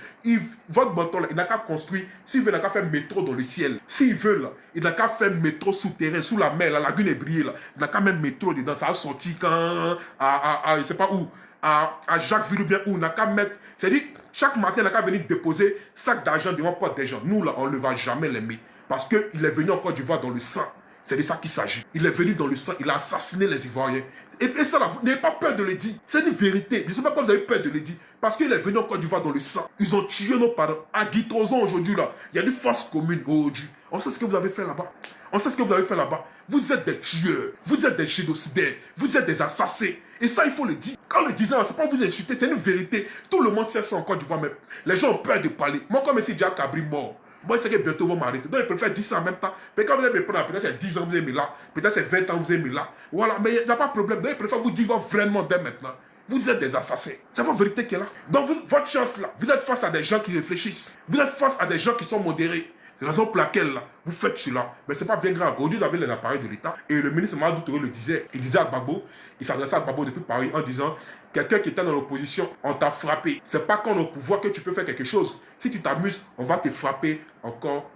Votre mentor, là, il n'a qu'à construire, s'il veut, il n'a qu'à faire métro dans le ciel. S'il veut, là, il n'a qu'à faire métro souterrain, sous la mer, la lagune est brillée, là. Il n'a qu'à mettre métro dedans. Ça a sorti quand, je ne sais pas où. À Jacquesville ou bien où on n'a qu'à mettre. C'est-à-dire, chaque matin, on n'a qu'à venir déposer sac d'argent devant porte des gens. Nous, là, on ne va jamais l'aimer. Parce qu'il est venu en Côte d'Ivoire dans le sang. C'est de ça qu'il s'agit. Il est venu dans le sang, il a assassiné les Ivoiriens. Et ça, là, vous n'avez pas peur de le dire. C'est une vérité. Je ne sais pas pourquoi vous avez peur de le dire. Parce qu'il est venu en Côte d'Ivoire dans le sang. Ils ont tué nos parents. À Guitrozon aujourd'hui, là, il y a une force commune aujourd'hui. On sait ce que vous avez fait là-bas. On sait ce que vous avez fait là-bas. Vous êtes des tueurs. Vous êtes des génocidaires. Vous êtes des assassins. Et ça, il faut le dire. Quand le disant, c'est pas vous insulter, c'est une vérité. Tout le monde sait ça en Côte d'Ivoire, mais les gens ont peur de parler. Moi, comme ici, Diak Kabri mort. Moi, je sais que bientôt vont m'arrêter. Donc, ils préfèrent 10 ans en même temps. Mais quand vous allez me prendre, peut-être c'est 10 ans vous avez mis là. Peut-être c'est 20 ans vous avez mis là. Voilà, mais il n'y a pas de problème. Donc, ils préfèrent vous dire vraiment dès maintenant. Vous êtes des assassins. C'est votre vérité qui est là. Donc, votre chance là, vous êtes face à des gens qui réfléchissent. Vous êtes face à des gens qui sont modérés. Raison pour laquelle là, vous faites cela. Mais ce n'est pas bien grave. Aujourd'hui, vous avez les appareils de l'État. Et le ministre Mamadou Touré le disait. Il disait à Gbagbo, il s'adressait à Gbagbo depuis Paris en disant, quelqu'un qui était dans l'opposition, on t'a frappé. C'est pas quand on est au pouvoir que tu peux faire quelque chose. Si tu t'amuses, on va te frapper encore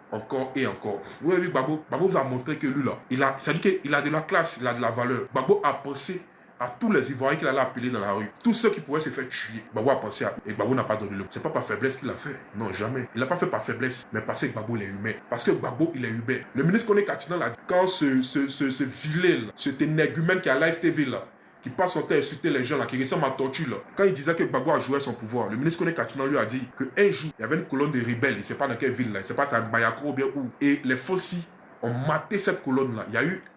et encore. Vous avez vu Gbagbo vous a montré que lui là, c'est-à-dire qu'il a de la classe, il a de la valeur. Gbagbo a pensé à tous les Ivoiriens qu'il allait appeler dans la rue. Tous ceux qui pourraient se faire tuer. Gbagbo a pensé à... Et Gbagbo n'a pas donné le... C'est pas par faiblesse qu'il l'a fait. Non, jamais. Il l'a pas fait par faiblesse. Mais parce que Gbagbo, il est humain. Parce que Gbagbo, il est humain. Le ministre Koné Kachinan l'a dit. Quand ce vilain, là, cet énergumène qui est à Live TV là, qui passe son temps à insulter les gens là, qui ressemble à torture là. Quand il disait que Gbagbo a joué son pouvoir, le ministre Koné Kachinan lui a dit qu'un jour, il y avait une colonne de rebelles, il ne sait pas dans quelle ville là, il ne sait pas si c'est à Bayakro ou bien où. Et les Fossi ont maté cette colonne-là. Il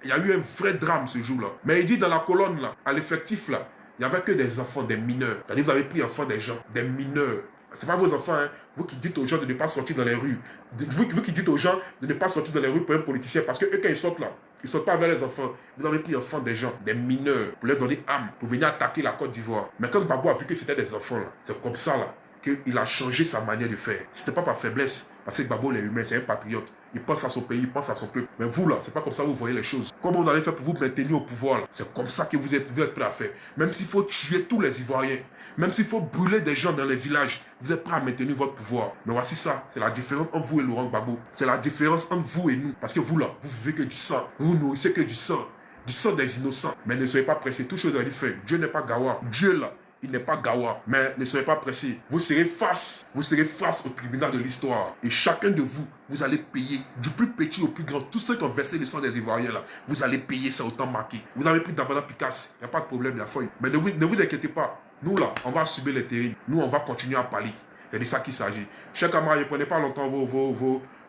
y a eu un vrai drame ce jour-là. Mais il dit dans la colonne, là, à l'effectif, là, il n'y avait que des enfants, des mineurs. C'est-à-dire vous avez pris enfants des gens, des mineurs. Ce n'est pas vos enfants, hein. Vous qui dites aux gens de ne pas sortir dans les rues. Vous qui dites aux gens de ne pas sortir dans les rues pour un politicien. Parce que eux, quand ils sortent là, ils ne sortent pas vers les enfants. Vous avez pris enfants des gens, des mineurs, pour leur donner âme, pour venir attaquer la Côte d'Ivoire. Mais quand Gbagbo a vu que c'était des enfants, là, c'est comme ça, là, qu'il a changé sa manière de faire. Ce n'était pas par faiblesse. Parce que Gbagbo, il est humain, c'est un patriote. Il pense à son pays, il pense à son peuple. Mais vous, là, c'est pas comme ça que vous voyez les choses. Comment vous allez faire pour vous maintenir au pouvoir, là? C'est comme ça que vous êtes prêt à faire. Même s'il faut tuer tous les Ivoiriens, même s'il faut brûler des gens dans les villages, vous êtes prêt à maintenir votre pouvoir. Mais voici ça, c'est la différence entre vous et Laurent Gbagbo. C'est la différence entre vous et nous. Parce que vous, là, vous vivez que du sang. Vous nourrissez que du sang des innocents. Mais ne soyez pas pressés. Tout chose doit être fait. Dieu n'est pas Gawa. Dieu, là, il n'est pas Gawa, mais ne soyez pas pressés. Vous serez face au tribunal de l'histoire. Et chacun de vous, vous allez payer, du plus petit au plus grand, tous ceux qui ont versé le sang des Ivoiriens là, vous allez payer ça autant marqué. Vous avez pris d'Abana Picasse, il n'y a pas de problème, il y a feuille. Mais ne vous inquiétez pas, nous là, on va subir les terribles. Nous, on va continuer à parler. C'est de ça qu'il s'agit. Chers camarades, ne prenez pas longtemps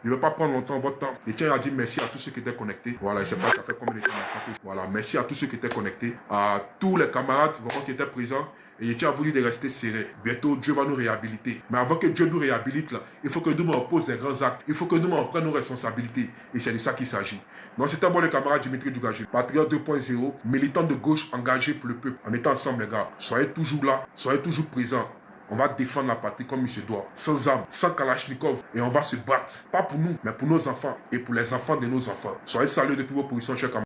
ne va pas prendre longtemps votre temps. Et tiens à dire merci à tous ceux qui étaient connectés. Voilà, je ne sais pas, ça fait combien de temps maintenant que... Voilà, merci à tous ceux qui étaient connectés, à tous les camarades qui étaient présents. Et je tiens à vous dire de rester serré. Bientôt, Dieu va nous réhabiliter. Mais avant que Dieu nous réhabilite, là, il faut que nous on pose des grands actes. Il faut que nous on prenne nos responsabilités. Et c'est de ça qu'il s'agit. Donc, c'était moi le camarade Dimitri Djougajé, patriote 2.0, militant de gauche engagé pour le peuple. On est ensemble, les gars. Soyez toujours là, soyez toujours présents. On va défendre la patrie comme il se doit, sans armes, sans Kalachnikov. Et on va se battre, pas pour nous, mais pour nos enfants et pour les enfants de nos enfants. Soyez salués depuis vos positions, chers camarades.